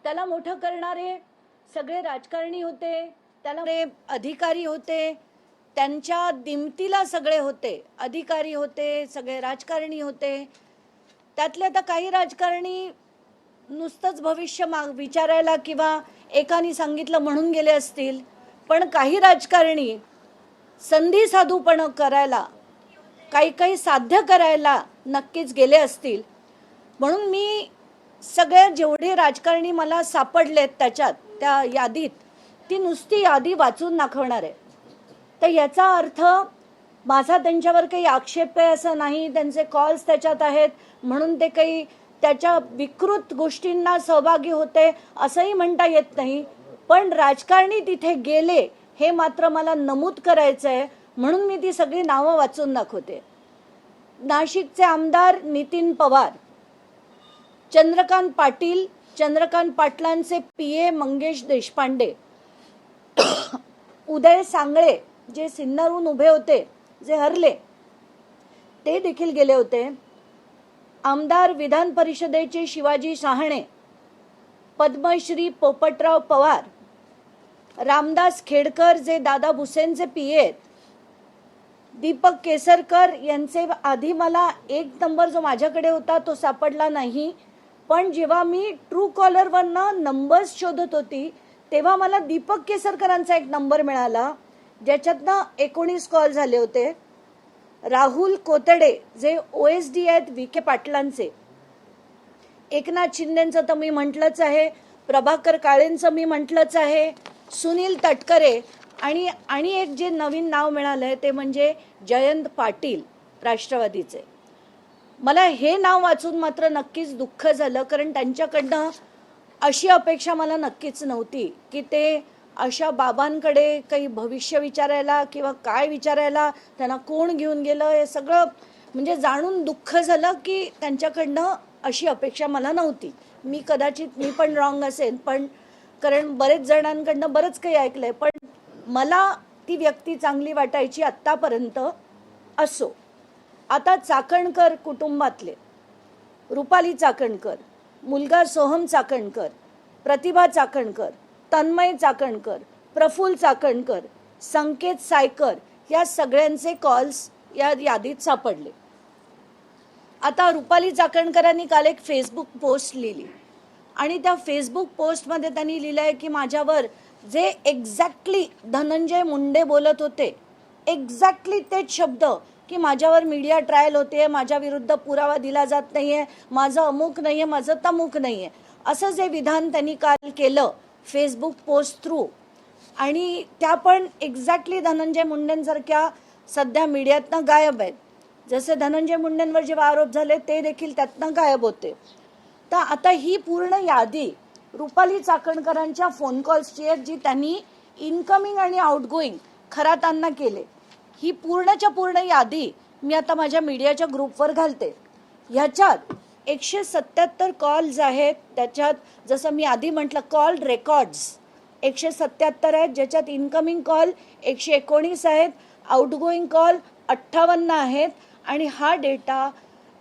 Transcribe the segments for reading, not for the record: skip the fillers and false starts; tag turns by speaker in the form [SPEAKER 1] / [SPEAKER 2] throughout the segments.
[SPEAKER 1] त्याला मोठं करणारे सगळे राजकारणी होते, त्याला ते अधिकारी होते, त्यांच्या दिमतीला सगळे होते, अधिकारी होते, सगळे राजकारणी होते. त्यातले आता काही राजकारणी नुसतंच भविष्य विचारायला किंवा एकाने सांगितलं म्हणून गेले असतील, पण काही राजकारणी संधी साधूपण करायला, काही काही साध्य करायला नक्कीच गेले असतील. म्हणून मी सगळे जेवढे राजकारणी मला सापडलेत त्याच्यात त्या यादीत, ती नुसती यादी वाचून दाखवणार आहे. तर याचा अर्थ माझा त्यांच्यावर काही आक्षेप आहे असं नाही, त्यांचे कॉल्स त्याच्यात आहेत म्हणून ते काही त्याच्या विकृत गोष्टींना सहभागी होते असंही म्हणता येत नाही. पण राजकारणी तिथे गेले हे मात्र मला नमूद करायचं आहे, म्हणून मी ती सगळी नावं वाचून दाखवते. नाशिकचे आमदार नितीन पवार, चंद्रकांत पाटील, चंद्रकांत पाटलांचे पीए मंगेश देशपांडे, उदय सांगळे जे सिन्नरहून उभे होते, जे हरले, ते देखील गेले होते. आमदार विधान परिषदेचे शिवाजी शहाणे, पद्मश्री पोपटराव पवार, रामदास खेडकर जे दादा भुसेंचे पीए आहेत, दीपक केसरकर यांचे आधी मला एक नंबर जो माझ्याकडे होता तो सापडला नाही, पण जेव्हा मी ट्रू कॉलरवरनं नंबर्स शोधत होती तेव्हा मला दीपक केसरकरांचा एक नंबर मिळाला ज्याच्यातनं 19 कॉल झाले होते. राहुल कोतडे जे OSD आहेत विखे पाटलांचे, एकनाथ शिंदेचं तर मी म्हटलंच आहे, प्रभाकर काळेंचं मी म्हटलंच आहे, सुनील तटकरे आणि एक जे नवीन नाव मिळालंय ते म्हणजे जयंत पाटील राष्ट्रवादीचे. मला हे नाव वाचून मात्र नक्कीच दुःख झालं, कारण त्यांच्याकडनं अशी अपेक्षा मला नक्कीच नव्हती की ते अशा बाबांकडे काही भविष्य विचारायला किंवा काय विचारायला, त्यांना कोण घेऊन गेलं, हे सगळं म्हणजे जाणून दुःख झालं की त्यांच्याकडनं अशी अपेक्षा मला नव्हती. मी पण रॉंग असेल, पण कारण बरेच जणांकडनं बरंच काही ऐकलंय, पण मला ती व्यक्ती चांगली वाटायची आत्तापर्यंत. असो, आता चाकणकर कुटुंबातले रुपाली चाकणकर, मुलगा सोहम चाकणकर, प्रतिभा चाकणकर, तन्मय चाकणकर, प्रफुल्ल चाकणकर, संकेत सायकर या सगळ्यांचे कॉल्स या यादीत सापडले. आता रुपाली चाकणकरांनी काल एक फेसबुक पोस्ट लिहिली आणि त्या फेसबुक पोस्टमध्ये त्यांनी लिहिलंय की माझ्यावर जे एक्झॅक्टली धनंजय मुंडे बोलत होते, एक्झॅक्टली तेच शब्द की माझ्यावर मीडिया ट्रायल होते, माझ्या विरुद्ध पुरावा दिला जात नाहीये, माझं अमुक नाहीये, माझं तमुक नाहीये, असं जे विधान त्यांनी काल केलं फेसबुक पोस्ट थ्रू, आणि त्या पण एक्झॅक्टली धनंजय मुंडेंसारख्या सध्या मीडियातनं गायब आहेत. जसे धनंजय मुंडेंवर जेव्हा आरोप झाले ते देखील त्यातनं गायब होते. तर आता ही पूर्ण यादी रुपाली चाकणकरांच्या फोन कॉल्सची आहे जी त्यांनी इनकमिंग आणि आउटगोईंग खरातांना केले. ही पूर्णच्या पूर्ण यादी मी आता माझ्या मीडियाच्या ग्रुपवर घालते. ह्याच्यात 177 कॉल्स आहेत, त्याच्यात जसं मी आधी म्हटलं कॉल रेकॉर्ड्स 177 आहेत, ज्याच्यात इनकमिंग कॉल 119 आहेत, आउटगोईंग कॉल 58 आहेत, आणि हा डेटा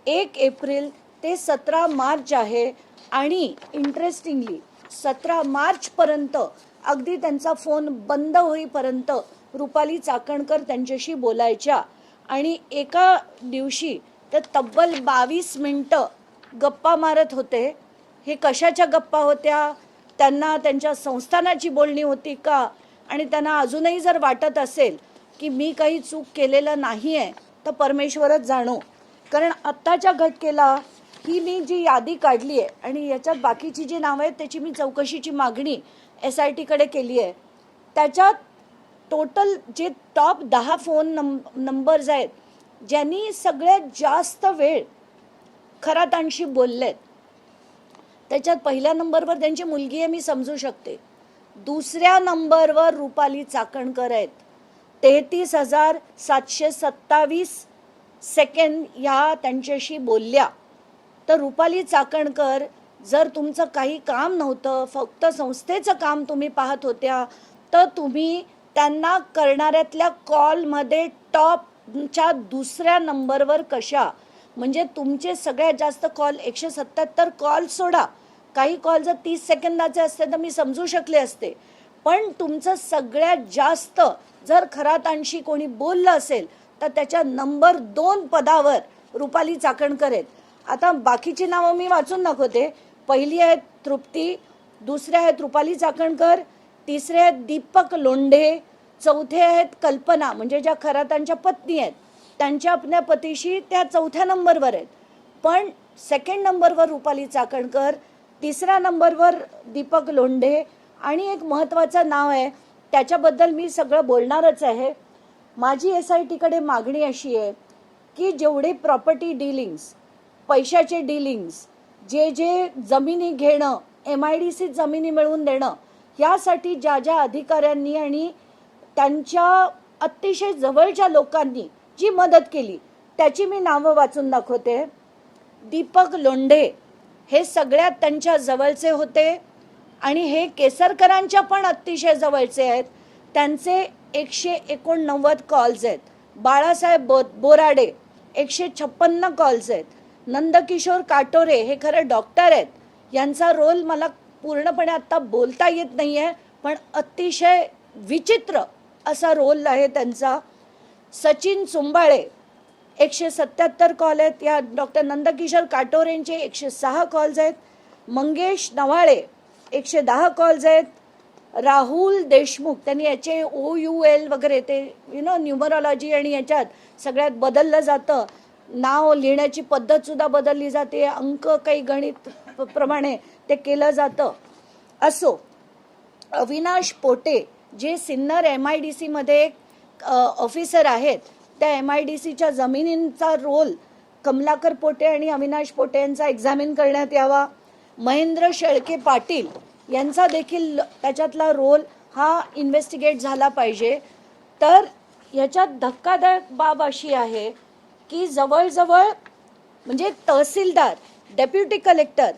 [SPEAKER 1] 1 एप्रिल ते 17 मार्च आहे. आणि इंटरेस्टिंगली 17 मार्चपर्यंत अगदी त्यांचा फोन बंद होईपर्यंत रुपाली चाकणकर त्यांच्याशी बोलायच्या, आणि एका दिवशी ते तब्बल 22 मिनिटं गप्पा मारत होते. हे कशाच्या गप्पा होत्या, त्यांना त्यांच्या संस्थानाची बोलणी होती का, आणि त्यांना अजूनही जर वाटत असेल की मी काही चूक केलेलं नाही आहे तर परमेश्वरच जाणो. कारण आत्ताच्या घटकेला ही मी जी यादी काढली आहे आणि याच्यात बाकीची जी नावं आहेत त्याची मी चौकशीची मागणी SIT कडे केली आहे. त्याच्यात टोटल जे टॉप 10 फोन नंबर्स आहेत ज्यांनी सगळ्यात जास्त वेळ खरातांशी बोललेत, त्याच्यात पहिल्या नंबरवर त्यांची मुलगी आहे, मी समजू शकते. दुसऱ्या नंबरवर रुपाली चाकणकर आहेत, 33,727 सेकंद या त्यांच्याशी बोलल्या. तर रुपाली चाकणकर, जर तुमचं काही काम नव्हतं, फक्त संस्थेचं काम तुम्ही पाहत होत्या, तर तुम्ही त्यांना करणाऱ्यातल्या कॉलमध्ये टॉपच्या दुसऱ्या नंबरवर कशा, म्हणजे तुमचे सगळ्यात जास्त कॉल 177 कॉल सोडा, काही कॉल जर 30 सेकंदाचे असते तर मी समजू शकले असते, पण तुमचं सगळ्यात जास्त जर खरातांशी कोणी बोललं असेल तर त्याच्या नंबर 2 पदावर रुपाली चाकणकर आहेत. आता बाकीची नावं मी वाचून दाखवते. पहिली आहेत तृप्ती, दुसऱ्या आहेत रुपाली चाकणकर, तिसरे आहेत दीपक लोंढे, चौथे आहेत कल्पना, म्हणजे ज्या खरातांच्या पत्नी आहेत त्यांच्या आपल्या पतीशी त्या 4थ्या नंबरवर आहेत. पण 2nd नंबरवर रुपाली चाकणकर, 3ऱ्या नंबरवर दीपक लोंढे, आणि एक महत्त्वाचं नाव आहे त्याच्याबद्दल मी सगळं बोलणारच आहे. माझी SIT कडे मागणी अशी आहे की जेवढे प्रॉपर्टी डिलिंग्स, पैशाचे डिलिंग्स, जे जमिनी घेणं, MIDC जमिनी मिळवून देणं, यासाठी ज्या ज्या अधिकाऱ्यांनी आणि त्यांच्या अतिशय जवळच्या लोकांनी जी मदत केली त्याची मी नावं वाचून दाखवते. दीपक लोंढे हे सगळ्यात त्यांच्या जवळचे होते आणि हे केसरकरांच्या पण अतिशय जवळचे आहेत. त्यांचे 189 कॉल्स आहेत. बाळासाहेब बोराडे 156 कॉल्स आहेत. नंदकिशोर काटोरे हे खरं डॉक्टर आहेत, यांचा रोल मला पूर्णपणे आता बोलता येत नाही आहे, पण अतिशय विचित्र असा रोल आहे त्यांचा. सचिन चुंबाळे 177 कॉल आहेत. या डॉक्टर नंदकिशोर काटोरेंचे 106 कॉल्स आहेत. मंगेश नवाळे 110 कॉल्स आहेत. राहुल देशमुख, त्यांनी याचे OUL वगैरे ते न्यूमरॉलॉजी आणि याच्यात सगळ्यात बदललं जातं, नाव लिहिण्याची पद्धत सुद्धा बदलली जाते, अंक काही गणित प्रमाणे ते केलं जातं. असो, अविनाश पोटे जे सिन्नर MIDC मध्ये ऑफिसर आहेत, त्या MIDCच्या जमिनींचा रोल कमलाकर पोटे आणि अविनाश पोटे यांचा एक्झामिन करण्यात यावा. महेंद्र शेळके पाटील यांचा देखील त्याच्यातला रोल हा इन्व्हेस्टिगेट झाला पाहिजे. तर याच्यात धक्कादायक बाब अशी आहे की जवळजवळ म्हणजे तहसीलदार, डेप्युटी कलेक्टर,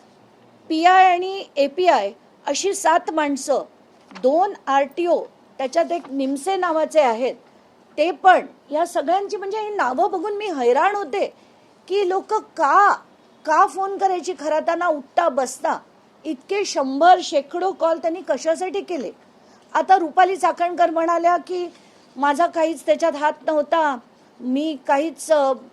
[SPEAKER 1] PI आणि API अशी 7 माणसं, 2 RTO, त्याच्यात एक निमसे नावाचे आहेत ते पण, या सगळ्यांची म्हणजे ही नावं बघून मी हैराण होते की लोक का फोन करायची खराताना उठता बसता. इतके 100 शेकडो कॉल त्यांनी कशासाठी केले. आता रुपाली चाकणकर म्हणाल्या की माझा काहीच त्याच्यात हात नव्हता, मी काहीच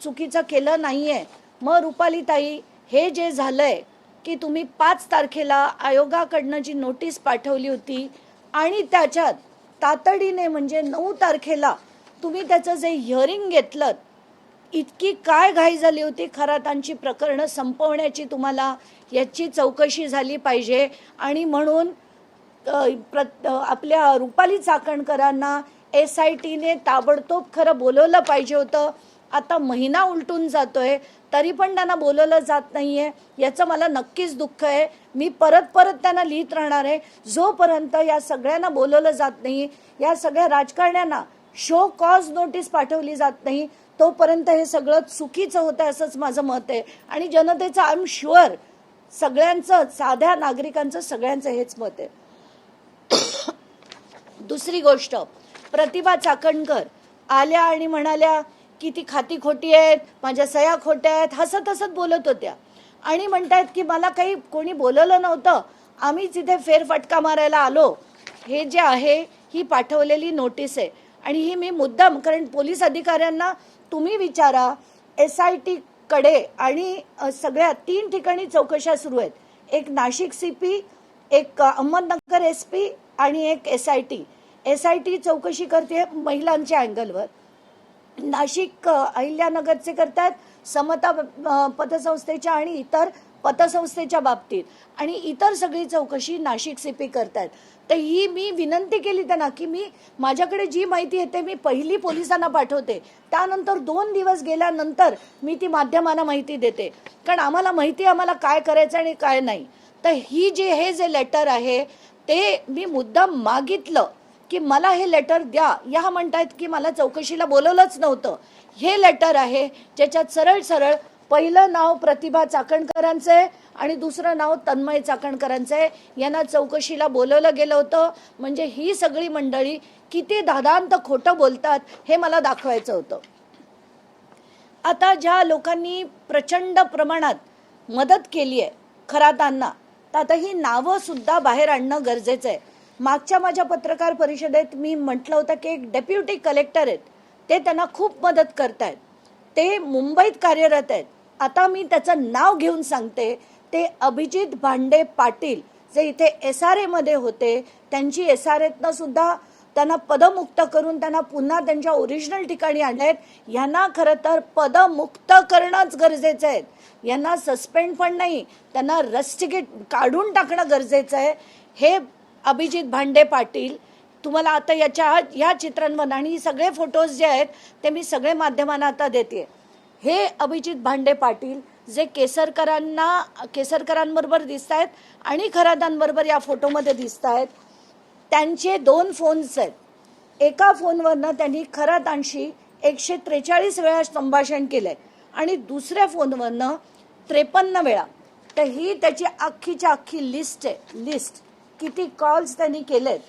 [SPEAKER 1] चुकीचं केलं नाहीये. मग रुपाली ताई, हे जे झालंय की तुम्ही 5 तारखेला आयोगाकडनं जी नोटीस पाठवली होती आणि त्याच्यात तातडीने म्हणजे 9 तारखेला तुम्ही त्याचं जे हिअरिंग घेतलं, इतकी काय घाई झाली होती खरातांची प्रकरणं संपवण्याची, तुम्हाला याची चौकशी झाली पाहिजे. आणि म्हणून आपल्या रुपाली चाकणकरांना SITने ताबडतोब खरं बोलवलं पाहिजे होतं. आता महिना उलटून जातोय तरी पण त्यांना बोलवलं जात नाहीये, याचं मला नक्कीच दुःख आहे. मी परत त्यांना लिहित राहणार आहे जोपर्यंत या सगळ्यांना बोलवलं जात नाही, या सगळ्या राजकारण्यांना शो कॉज नोटीस पाठवली जात नाही, तोपर्यंत हे सगळं चुकीचं होतं असंच माझं मत आहे. आणि जनतेचं आय एम शुअर, सगळ्यांचं, साध्या नागरिकांचं सगळ्यांचं हेच मत आहे. दुसरी गोष्ट, प्रतिभा चाकणकर आल्या आणि म्हणाल्या की ती खाती खोटी आहेत, माझ्या सह्या खोट्या आहेत, हसत बोलत होत्या आणि म्हणतायत की मला काही कोणी बोलवलं नव्हतं, आम्हीच इथे फेरफटका मारायला आलो. हे जे आहे ही पाठवलेली नोटीस आहे आणि ही मी मुद्दाम, कारण पोलीस अधिकाऱ्यांना तुम्ही विचारा, SIT कडे आणि सगळ्या 3 ठिकाणी चौकशा सुरू आहेत. एक नाशिक CP, एक अहमदनगर SP आणि एक SIT चौकशी करते महिलांच्या अँगलवर. नाशिक अहिल्यानगरचे करतात समता पतसंस्थेच्या आणि इतर पतसंस्थेच्या बाबतीत, आणि इतर सगळी चौकशी नाशिक CP करतात. तर ही मी विनंती केली त्यांना की मी माझ्याकडे जी माहिती येते मी पहिली पोलिसांना पाठवते, त्यानंतर 2 दिवस गेल्यानंतर मी ती माध्यमांना माहिती देते, कारण आम्हाला माहिती आम्हाला काय करायचं आणि काय नाही. तर हे जे लेटर आहे ते मी मुद्दाम मागितलं की मला हे लेटर द्या. या म्हणतायत की मला चौकशीला बोलवलंच नव्हतं. हे लेटर आहे ज्याच्यात सरळ पहिलं नाव प्रतिभा चाकणकरांचं आहे आणि दुसरं नाव तन्मय चाकणकरांचं आहे. यांना चौकशीला बोलवलं गेलं होतं. म्हणजे ही सगळी मंडळी किती दादांत खोटं बोलतात हे मला दाखवायचं होतं. आता ज्या लोकांनी प्रचंड प्रमाणात मदत केली आहे खरातांना, तर आता ही नावं सुद्धा बाहेर आणणं गरजेचं आहे. मागच्या माझ्या पत्रकार परिषदेत मी म्हटलं होतं की एक डेप्युटी कलेक्टर आहेत, ते त्यांना खूप मदत करतायत, ते मुंबईत कार्यरत आहेत. आता मी त्याचं नाव घेऊन सांगते, ते अभिजित भांडे पाटील, जे इथे SRA मध्ये होते. त्यांची SRAतनं सुद्धा त्यांना पदमुक्त करून त्यांना पुन्हा त्यांच्या ओरिजिनल ठिकाणी आणलेत. यांना खरं तर पदमुक्त करणंच गरजेचं आहे. यांना सस्पेंड पण नाही, त्यांना रस्टिकेट काढून टाकणं गरजेचं आहे. हे अभिजित भांडे पाटील तुम्हाला आता या चित्रांमध्ये आणि सगळे फोटोज जे आहेत ते मी सगळे माध्यमांना आता देते. हे अभिजित भांडे पाटील जे केसरकरांबरोबर दिसत आहेत आणि खरातांबरोबर या फोटोमध्ये दिसत आहेत. त्यांचे 2 फोन्स आहेत. एका फोनवरनं त्यांनी खरातांशी 143 वेळा संभाषण केलंय आणि दुसऱ्या फोनवरनं 53 वेळा. तर ही त्याची अख्खीच्या अख्खी लिस्ट आहे. लिस्ट किती कॉल्स त्यांनी केलेत.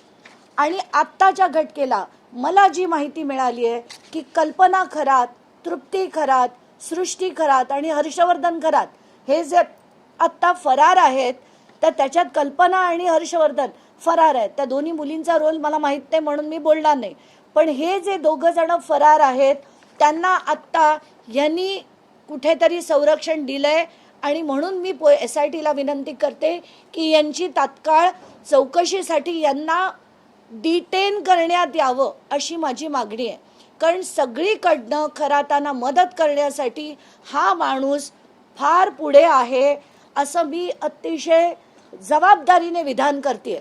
[SPEAKER 1] आणि आत्ताच्या घटकेला मला जी माहिती मिळाली आहे की कल्पना खरात, तृप्ती खरात, सृष्टी खरात आणि हर्षवर्धन खरात हे जे आत्ता फरार आहेत, तर त्याच्यात कल्पना आणि हर्षवर्धन फरार आहेत. त्या दोन्ही मुलींचा रोल मला माहित नाही म्हणून मी बोलणार नाही. पण हे जे 2 जण फरार आहेत त्यांना आत्ता यांनी कुठेतरी संरक्षण दिलंय आणि म्हणून मी SITला विनंती करते की यांची तात्काळ चौकशीसाठी यांना डिटेन करण्यात यावं अशी माझी मागणी आहे. कारण सगळीकडनं खरातांना मदत करण्यासाठी हा माणूस फार पुढे आहे असं मी अतिशय जबाबदारीने विधान करते.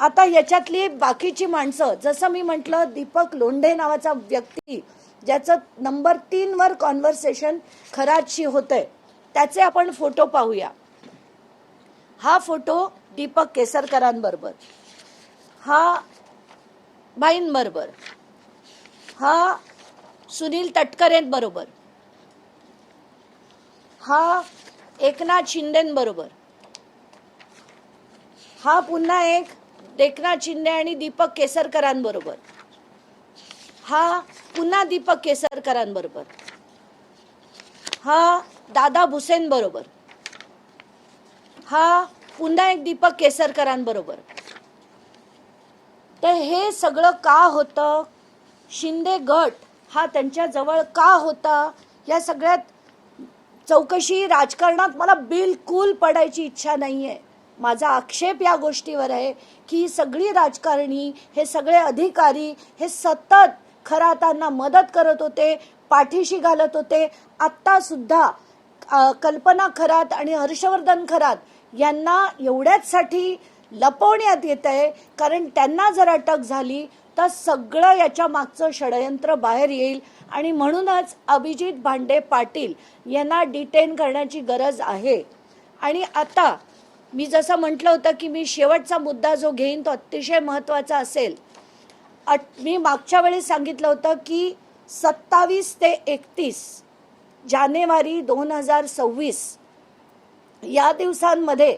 [SPEAKER 1] आता याच्यातली बाकीची माणसं, जसं मी म्हटलं, दीपक लोंढे नावाचा व्यक्ती ज्याचं नंबर 3 वर कॉन्व्हर्सेशन खरातशी होतंय, त्याचे आपण फोटो पाहूया. हा फोटो दीपक केसरकरांबरोबर, हा भाईंबरोबर, हा सुनील तटकरेंबरोबर, हा एकनाथ शिंदेबरोबर, हा पुन्हा एकनाथ शिंदे आणि दीपक केसरकरांबरोबर, हा पुन्हा दीपक केसरकरांबरोबर, हा दादा भुसेंबरोबर, हा पुन्हा एक दीपक केसरकरांबरोबर. तर हे सगळं का होतं? शिंदे गट हा त्यांच्या जवळ का होता? या सगळ्यात चौकशी राजकारणात मला बिलकुल पडायची इच्छा नाहीये. माझा आक्षेप या गोष्टीवर आहे की सगळी राजकारणी, हे सगळे अधिकारी हे सतत खरातांना मदत करत होते, पाठीशी घालत होते. आत्ता सुद्धा कल्पना खरात आणि हर्षवर्धन खरात यांना एवढ्याचसाठी लपवण्यात येत आहे कारण त्यांना जर अटक झाली तर सगळं याच्या मागचं षडयंत्र बाहेर येईल आणि म्हणूनच अभिजित भांडे पाटील यांना डिटेन करण्याची गरज आहे. आणि आता मी जसं म्हटलं होतं की मी शेवटचा मुद्दा जो घेईन तो अतिशय महत्त्वाचा असेल. मी मागच्या वेळी सांगितलं होतं की 27 ते 31 जानेवारी 2026 या दिवसांमध्ये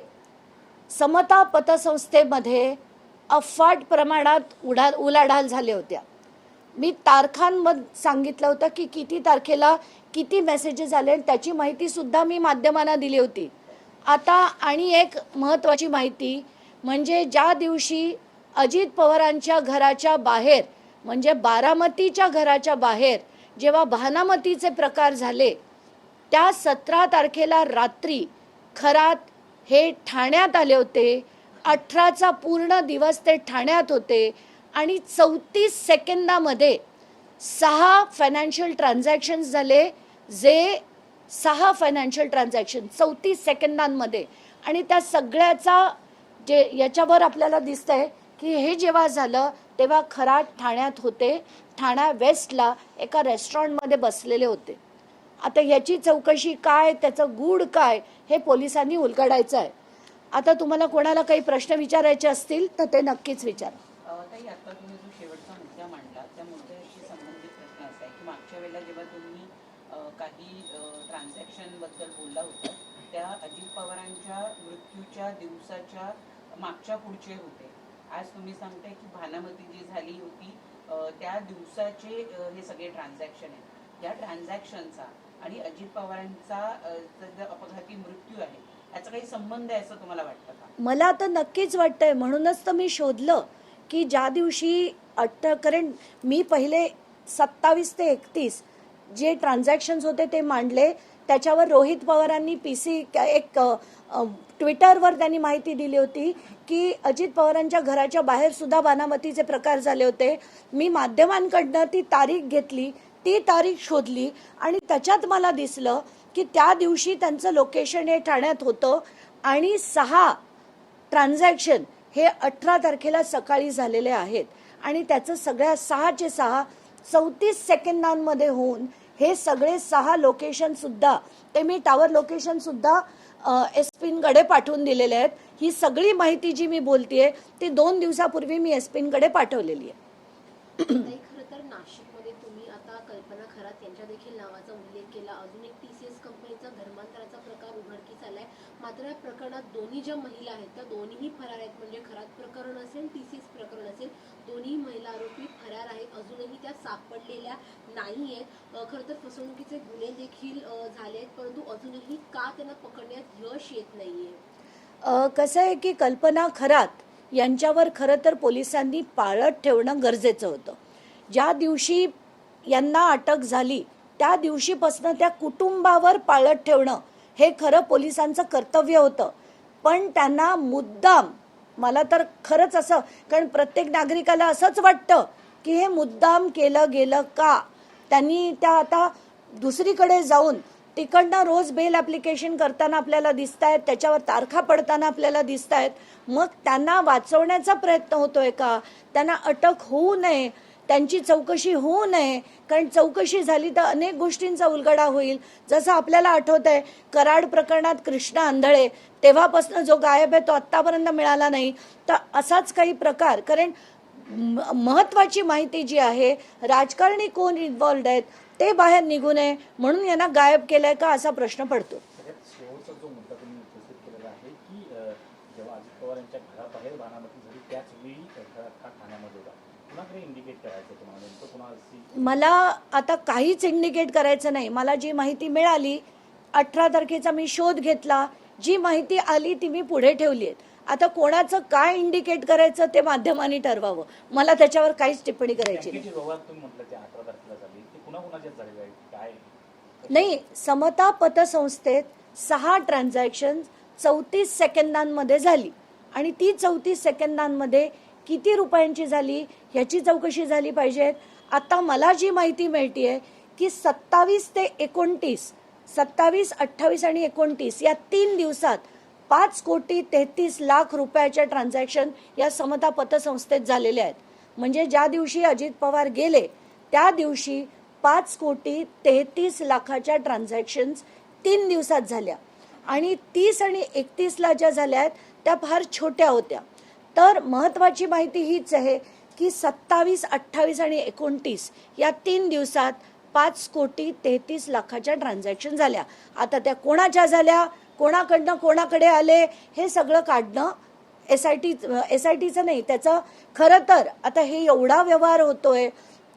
[SPEAKER 1] समता पतसंस्थेमध्ये अफाट प्रमाणात उलाढाल झाल्या होत्या. मी तारखांमध्ये सांगितलं होतं की किती तारखेला किती मेसेजेस आले, त्याची माहिती सुद्धा मी माध्यमांना दिली होती. आता आणि एक महत्त्वाची माहिती म्हणजे ज्या दिवशी अजित पवारांच्या घराच्या बाहेर म्हणजे बारामतीच्या घराच्या बाहेर जेव्हा भानामतीचे प्रकार झाले, त्या 17 तारखेला रात्री खरात हे ठाण्यात आले होते. 18चा पूर्ण दिवस ते ठाण्यात होते आणि 34 सेकंदामध्ये 6 फायनान्शियल ट्रान्झॅक्शन्स झाले. जे 6 फायनान्शियल ट्रान्झॅक्शन 34 सेकंदांमध्ये. आणि त्या सगळ्याचा जे याच्यावर आपल्याला दिसतंय की हे जेव्हा झालं तेव्हा खरात ठाण्यात होते. ठाणा वेस्टला एका रेस्टॉरंटमध्ये बसलेले होते. आता याची चौकशी काय, त्याचं गूढ काय हे पोलिसांनी उलगडायचं आहे. आता तुम्हाला कोणाला काही प्रश्न विचारायचे असतील तर ते नक्कीच विचारा.
[SPEAKER 2] ताई, आता तुम्ही जो शेवटचा मुद्दा मांडला त्या मुद्द्याशी संबंधित प्रश्न असा आहे की मागच्या वेळेला जेव्हा तुम्ही काही ट्रान्झॅक्शन बद्दल बोलला होता त्या अजित पवारांच्या मृत्यूच्या दिवसाच्या मागच्या पुढचे होते. आज तुम्ही सांगताय की भानामती जी झाली होती त्या दिवसाचे हे सगळे ट्रान्झॅक्शन आहेत. या ट्रान्झॅक्शनचा आणि अजित पवारांचा जो अपघाती मृत्यू आहे याचा काही संबंध आहे असं तुम्हाला वाटतं का?
[SPEAKER 1] मला तर नक्कीच वाटतंय, म्हणूनच तर मी शोधलं की ज्या दिवशी कारण मी पहिले 27 ते 31 जे ट्रान्झॅक्शन्स होते ते मांडले. त्याच्यावर रोहित पवारांनी एक ट्विटरवर त्यांनी माहिती दिली होती की अजित पवारांच्या घराच्या बाहेर सुद्धा बानामतीचे प्रकार झाले होते. मी माध्यमांकडनं ती तारीख घेतली, ती तारीख शोधली आणि त्याच्यात मला दिसलं की त्या दिवशी त्यांचं लोकेशन हे ठाण्यात होतं आणि 6 ट्रान्झॅक्शन हे 18 तारखेला सकाळी झालेले आहेत आणि त्याचं सगळ्या 6चे 6 34 सेकंदांमध्ये होऊन हे सगळे 6 लोकेशन सुद्धा ते मी टावर लोकेशन सुद्धा एसपींकडे पाठवून दिलेले आहेत. ही सगळी माहिती जी मी बोलतेय ती 2 दिवसापूर्वी मी एसपींकडे पाठवलेली आहे.
[SPEAKER 3] खरं तर नाशिकमध्ये तुम्ही आता कल्पना खरात यांच्या देखील नावाचा उल्लेख केला. अजून एक TCS कंपनीचा धर्मांतराचा प्रकार उघडकीस आलाय. मात्र या प्रकरणात दोन्ही ज्या महिला आहेत त्या दोन्हीही फरार आहेत. म्हणजे खरात प्रकरण असेल TCS प्रकरण असेल, दोन्ही महिला आरोपी फरार आहेत. अजूनही त्या सापडलेल्या नाहीयेत. खरं तर फसवणुकीचे गुन्हे देखील झाले आहेत, परंतु अजूनही का त्यांना पकडण्यात यश येत नाहीये?
[SPEAKER 1] कसं आहे की कल्पना खरात यांच्यावर खरं तर पोलिसांनी पाळत ठेवणं गरजेचं होतं. ज्या दिवशी यांना अटक झाली त्या दिवशीपासून त्या कुटुंबावर पाळत ठेवणं हे खरं पोलिसांचं कर्तव्य होतं. पण त्यांना मुद्दाम, मला तर खरंच असं, कारण प्रत्येक नागरिकाला असंच वाटतं की हे मुद्दाम केलं गेलं का. त्यांनी त्या आता दुसरीकडे जाऊन तिकडनं रोज बेल ऍप्लिकेशन करताना आपल्याला दिसत आहेत, त्याच्यावर तारखा पडताना आपल्याला दिसत आहेत. मग त्यांना वाचवण्याचा प्रयत्न होतोय का? त्यांना अटक होऊ नये, त्यांची चौकशी होऊ नये, कारण चौकशी झाली तर अनेक गोष्टींचा उलगडा होईल. जसं आपल्याला आठवत आहे कराड प्रकरणात कृष्णा आंधळे तेव्हापासून जो गायब आहे तो आत्तापर्यंत मिळाला नाही. तर असाच काही प्रकार, कारण महत्वाची माहिती जी आहे, राजकारणी कोण इन्व्हॉल्ड आहेत ते बाहेर निघू नये म्हणून यांना गायब केलंय का असा प्रश्न पडतो.
[SPEAKER 4] शेवटचा जो मुद्दा तुम्ही उपस्थित केलेला आहे की जेव्हा अजित पवार यांच्या घराबाहेर बाणामती झाली त्याच वेळी हा ठाण्यामध्ये होता, कुणाकडे इंडिकेट करायचं तुम्हाला नेमकं कुणाशी?
[SPEAKER 1] मला आता काहीच इंडिकेट करायचं नाही. मला जी माहिती मिळाली 18 तारखेचा मी शोध घेतला, जी माहिती आली ती मी पुढे ठेवली आहे. आता कोणाचं काय इंडिकेट करायचं ते माध्यमांनी ठरवावं. मला त्याच्यावर काहीच टिप्पणी करायची नाही.
[SPEAKER 4] तुम्ही म्हटलं ते 18 तारखेला झाली, ते कुणाकुणाच्याच झालेलं आहे काय?
[SPEAKER 1] नाही, समता पतसंस्थेत 6 ट्रान्झॅक्शन 34 सेकंदांमध्ये झाली आणि ती 34 सेकंदांमध्ये किती रुपयांची झाली ह्याची चौकशी झाली पाहिजे. आता मला जी माहिती मिळतीये की 27 ते 29, 27, 28 आणि 29 या 3 दिवसात 5,33,00,000 रुपयाच्या ट्रान्झॅक्शन या समता पतसंस्थेत झालेल्या आहेत. म्हणजे ज्या दिवशी अजित पवार गेले त्या दिवशी 5,33,00,000च्या ट्रान्झॅक्शन्स 3 दिवसात झाल्या आणि 30 आणि 31ला ज्या झाल्या आहेत त्या फार छोट्या होत्या. तर महत्वाची माहिती हीच आहे की 27, 28 आणि 29 या 3 दिवसात 5,33,00,000च्या ट्रान्झॅक्शन झाल्या. आता त्या कोणाच्या झाल्या, कोणाकडनं कोणाकडे आले हे सगळं काढणं एसआयटीचं नाही. त्याचं खरं तर आता हे एवढा व्यवहार होतोय,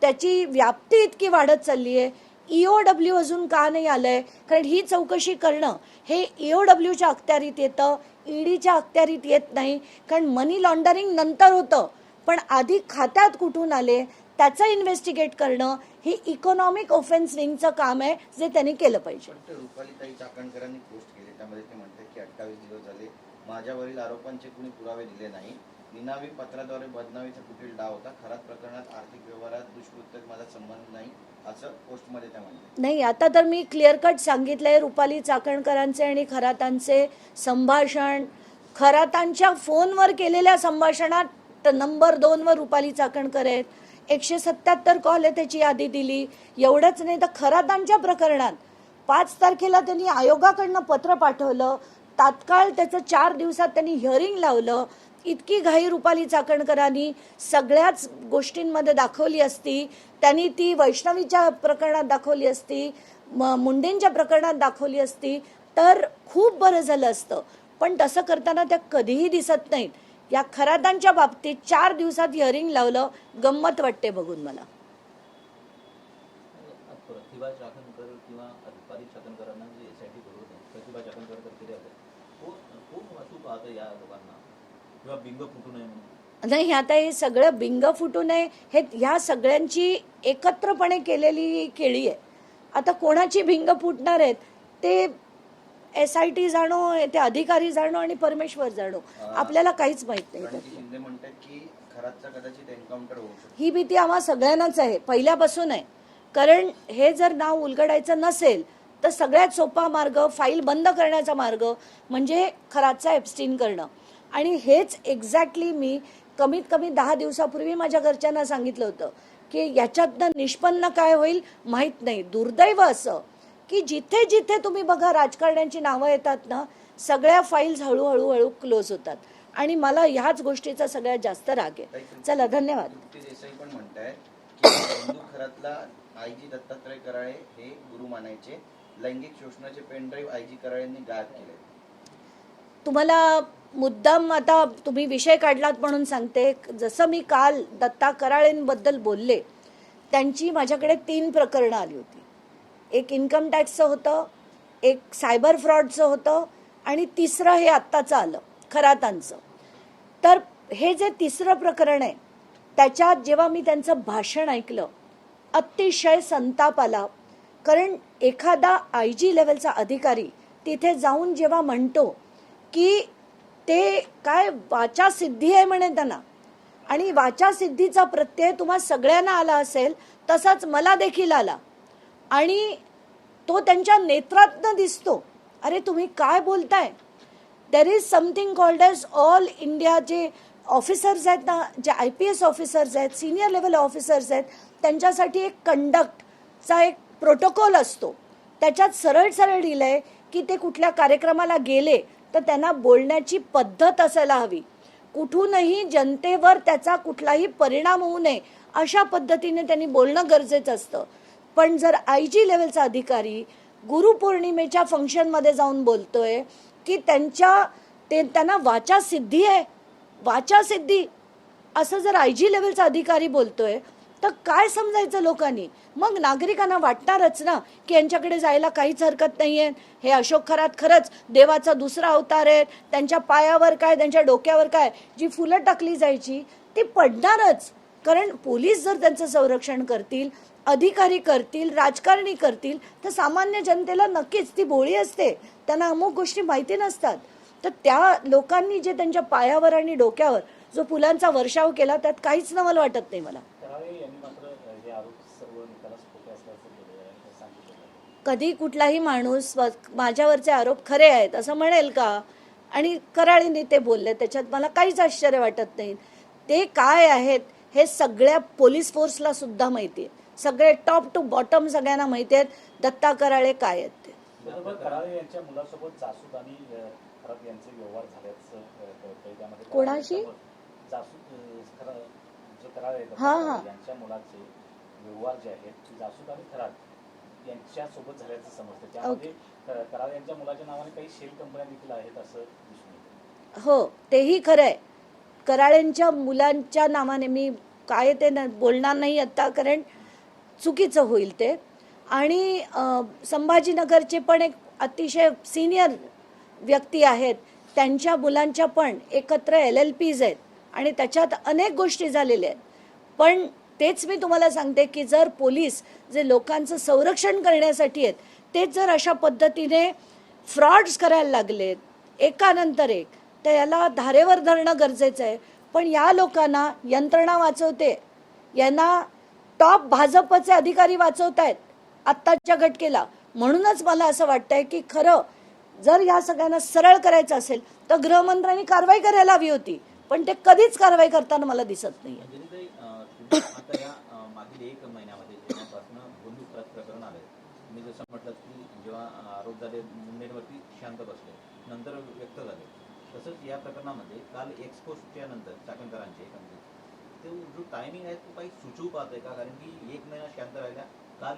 [SPEAKER 1] त्याची व्याप्ती इतकी वाढत चालली आहे. EOW अजून का नाही आलंय? कारण ही चौकशी करणं हे EOWच्या अखत्यारीत येतं, ईडीच्या अखत्यारीत येत नाही. कारण मनी लॉन्डरिंग नंतर होतं, पण आधी खात्यात कुठून आले त्याचं इन्व्हेस्टिगेट करणं हे इकॉनॉमिक ऑफेन्स विंगचं काम आहे, जे त्यांनी केलं पाहिजे.
[SPEAKER 5] रुपालीताई चाकणकरांनी पोस्ट केली, त्यामध्ये ते म्हणतात की 28 दिवस झाले माझ्यावरील आरोपांचे कुणी पुरावे दिले नाही. निनावी पत्राद्वारे बदनामीचा कुटील डाव होता. खरात प्रकरणात आर्थिक व्यवहारात दुष्कृत्यात माझा संबंध नाही असं पोस्टमध्ये त्या म्हणतात.
[SPEAKER 1] नाही, आता तर मी क्लिअर कट सांगितलंय. रुपाली चाकणकरांचे आणि खरातांचे संभाषण, खरातांच्या फोनवर केलेल्या संभाषणात नंबर 2 वर रुपाली चाकणकर आहेत. 177 कॉल आहे त्याची यादी दिली. एवढंच नाही तर खरातांच्या प्रकरणात 5 तारखेला त्यांनी आयोगाकडनं पत्र पाठवलं, तात्काळ त्याचं 4 दिवसात त्यांनी हिअरिंग लावलं. इतकी घाई रुपाली चाकणकरांनी सगळ्याच गोष्टींमध्ये दाखवली असती. त्यांनी ती वैष्णवीच्या प्रकरणात दाखवली असती, मुंडेंच्या प्रकरणात दाखवली असती तर खूप बरं झालं असतं. पण तसं करताना त्या कधीही दिसत नाहीत. या खरातांच्या बाबतीत 4 दिवसात हिअरिंग लावलं, गंमत वाटते बघून मला.
[SPEAKER 6] प्रतिभा चाकणकर किंवा रुपाली चाकणकरांना जे एसआयटी बोलवत प्रतिभा चाकणकर केले होते, तो पाहतं या लोकांना किंवा बिंग फुटू नये म्हणून?
[SPEAKER 1] नाही, आता हे सगळं बिंग फुटू नये हे ह्या सगळ्यांची एकत्रपणे केलेली केळी आहे. आता कोणाची भिंग फुटणार आहेत ते SIT जाणो, ते अधिकारी जाणो आणि परमेश्वर जाणो, आपल्याला काहीच माहित नाही.
[SPEAKER 5] रणजित शिंदे म्हणतात की खरातचा कदाचित एन्काउंटर होऊ शकतो.
[SPEAKER 1] ही भीती आम्हा सगळ्यांनाच आहे, पहिल्यापासून आहे. कारण हे जर नाव उलगडायचं नसेल तर सगळ्यात सोपा मार्ग, फाईल बंद करण्याचा मार्ग म्हणजे खरातचा एब्स्टीन करणं. आणि हेच एक्झॅक्टली मी कमीत कमी 10 दिवसापूर्वी माझ्या घरच्यांना सांगितलं होतं की याच्यातनं निष्पन्न काय होईल माहीत नाही. दुर्दैव असं की जिथे जिथे तुम्ही बघा राजकारण्यांची नावं येतात ना, सगळ्या फाईल्स हळूहळू क्लोज होतात. आणि मला ह्याच गोष्टीचा सगळ्यात जास्त राग आहे. चला, धन्यवाद.
[SPEAKER 5] तृप्ती देसाई पण म्हणतायत की बंधू खरातला IG दत्तात्रय कराळे हे गुरु मानायचे. लैंगिक शोषणाचे पेनड्राईव्ह IG कराळेंनी गायब केले.
[SPEAKER 1] तुम्हाला मुद्दाम आता तुम्ही विषय काढलात म्हणून सांगते. जसं मी काल दत्ता कराळेंबद्दल बोलले, त्यांची माझ्याकडे 3 प्रकरणं आली होती. एक इन्कम टॅक्सचं होतं, एक सायबर फ्रॉडचं होतं आणि तिसरं हे आत्ताचं आलं खरातांचं. तर हे जे तिसरं प्रकरण आहे त्याच्यात जेव्हा मी त्यांचं भाषण ऐकलं अतिशय संताप आला. कारण एखादा IG लेवलचा अधिकारी तिथे जाऊन जेव्हा म्हणतो की ते काय वाचा सिद्धी आहे म्हणे त्यांना, आणि वाचा सिद्धीचा प्रत्यय तुम्हा सगळ्यांना आला असेल तसाच मला देखील आला आणि तो त्यांच्या नेत्रातनं दिसतो. अरे तुम्ही काय बोलताय? There is something called as all India. जे ऑफिसर्स आहेत ना, जे IPS ऑफिसर्स आहेत, सिनियर लेवल ऑफिसर्स आहेत, त्यांच्यासाठी एक कंडक्टचा एक प्रोटोकॉल असतो. त्याच्यात सरळ सरळ लिहिलंय की ते कुठल्या कार्यक्रमाला गेले तर त्यांना बोलण्याची पद्धत असायला हवी. कुठूनही जनतेवर त्याचा कुठलाही परिणाम होऊ नये अशा पद्धतीने त्यांनी बोलणं गरजेचं असतं. पण जर IG लेवलचा अधिकारी गुरुपौर्णिमेच्या फंक्शनमध्ये जाऊन बोलतोय की त्यांना वाचा सिद्धी आहे, वाचा सिद्धी, असं जर IG लेवलचा अधिकारी बोलतोय तर काय समजायचं लोकांनी? मग नागरिकांना वाटणारच ना की यांच्याकडे जायला काहीच हरकत नाहीये, हे अशोक खरात खरंच देवाचा दुसरा अवतार आहे, त्यांच्या पायावर काय, त्यांच्या डोक्यावर काय जी फुलं टाकली जायची ती पडणारच. कारण पोलीस जर त्यांचं संरक्षण करतील, अधिकारी करतील, राजकारणी करतील तर सामान्य जनतेला नक्कीच ती भोळी असते, त्यांना अमुक गोष्टी माहिती नसतात. तर त्या लोकांनी जे त्यांच्या पायावर आणि डोक्यावर जो फुलांचा वर्षाव केला त्यात काहीच नवल वाटत नाही मला.
[SPEAKER 4] कराळे यांनी मात्र हे आरोप सर्व निकालास खोटे असल्याचं केलेलं आहे, हे सांगितलं.
[SPEAKER 1] कधी कुठलाही माणूस माझ्यावरचे आरोप खरे आहेत असं म्हणेल का? आणि कराळेंनी ते बोलले, त्याच्यात मला काहीच आश्चर्य वाटत नाही. ते काय आहेत हे सगळ्या पोलीस फोर्सला सुद्धा माहिती आहे, सगळे टॉप टू बॉटम सगळ्यांना माहिती आहेत दत्ता कराळे काय आहेत ते.
[SPEAKER 4] बरोबर. कराळे यांच्या मुलासोबत जासूद आणि खरात यांचे व्यवहार झाल्याचं कळतंय. त्यामध्ये
[SPEAKER 1] कोणाशी?
[SPEAKER 4] जासूद जो कराळे यांच्या मुलाचे व्यवहार जे आहेत ते जासूद आणि खरात यांच्या सोबत झाल्याचं समजतं. त्यामध्ये कराळे यांच्या मुलाच्या नावाने काही शेल कंपन्या देखील आहेत असं दिसून येतं.
[SPEAKER 1] हो, तेही खरं आहे. कराळेंच्या मुलांच्या नावाने मी काय ते बोलणार नाही आता, कारण चुकीचं होईल ते. आणि संभाजीनगरचे पण एक अतिशय सिनियर व्यक्ती आहेत, त्यांच्या मुलांच्या पण एकत्र LLPs आहेत आणि त्याच्यात अनेक गोष्टी झालेल्या आहेत. पण तेच मी तुम्हाला सांगते की जर पोलीस जे लोकांचं संरक्षण करण्यासाठी आहेत तेच जर अशा पद्धतीने फ्रॉड्स करायला लागलेत एकानंतर एक, तर याला धारेवर धरणं गरजेचं आहे. पण या लोकांना यंत्रणा वाचवते, यांना टॉप भाजपचे अधिकारी वाचवत आहेत आत्ताच्या घटकेला. म्हणूनच मला असं वाटतंय की खरं जर या सगळ्यांना सरळ करायचं असेल तर गृहमंत्र्यांनी कारवाई करायला हवी होती, पण ते कधीच कारवाई करताना मला दिसत नाही.
[SPEAKER 6] आता या मागील 1 महिन्यामध्ये जेव्हापासून बंधू खरात प्रकरण आलंय, मी जसं म्हटलं की जेव्हा आरोप झाले मुंडेंवरती शांत बसले, नंतर व्यक्त झाले, तसंच या प्रकरणामध्ये काल एक्सपोजच्या नंतर चाकणकरांचे तो जो टायमिंग आहे तो काही सुचवू पाहतोय का? कारण की 1 महिना शांत राहिल्या, काल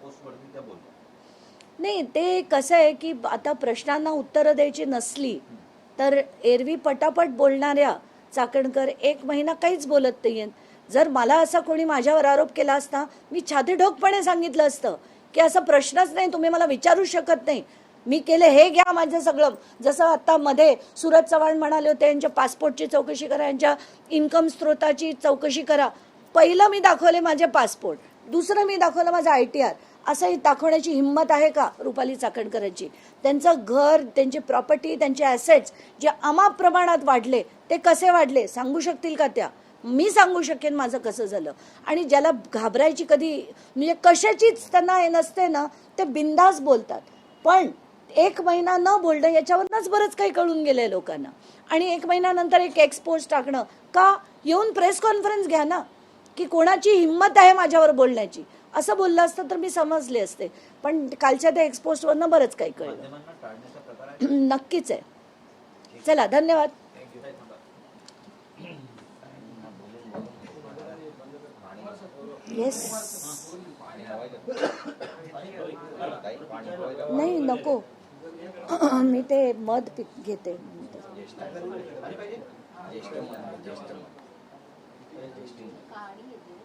[SPEAKER 6] पोस्टवरती त्या बोलल्या.
[SPEAKER 1] नाही, ते कसं आहे की आता प्रश्नांना उत्तरं द्यायची नसली तर एरवी पटापट बोलणाऱ्या चाकणकर 1 महिना काहीच बोलत नाहीयेत. जर मला असा कोणी माझ्यावर आरोप केला असता मी छातीठोकपणे सांगितलं असतं की असा प्रश्नच नाही, तुम्ही मला विचारू शकत नाही. मी केले, हे घ्या माझं सगळं. जसं आता मध्ये सूरज चव्हाण म्हणाले होते यांच्या पासपोर्टची चौकशी करा, यांच्या इन्कम स्रोताची चौकशी करा. पहिलं मी दाखवले माझे पासपोर्ट, दुसरं मी दाखवलं माझं ITR. असंही दाखवण्याची हिंमत आहे का रुपाली चाकणकरांची? त्यांचं घर, त्यांची प्रॉपर्टी, त्यांचे ॲसेट्स जे अमाप प्रमाणात वाढले, ते कसे वाढले सांगू शकतील का त्या? मी सांगू शकेन माझं कसं झालं. आणि ज्याला घाबरायची कधी म्हणजे कशाचीच त्यांना हे नसते ना, ते बिंदास बोलतात. पण 1 महिना न बोलणं याच्यावरच बरंच काही कळून गेलंय लोकांना. आणि 1 महिन्यानंतर एक एक्सपोज टाकणं का? येऊन प्रेस कॉन्फरन्स घ्या ना, की कोणाची हिंमत आहे माझ्यावर बोलण्याची. असं बोललं असतं तर मी समजले असते. पण कालच्या त्या एक्सपोजवरनं बरंच काही कळलं.
[SPEAKER 6] माध्यमांना टाळण्याचा प्रकार आहे.
[SPEAKER 1] नक्कीच आहे. चला, धन्यवाद. येस. नाही, नको. मी ते मध घेते.
[SPEAKER 3] काळी येते.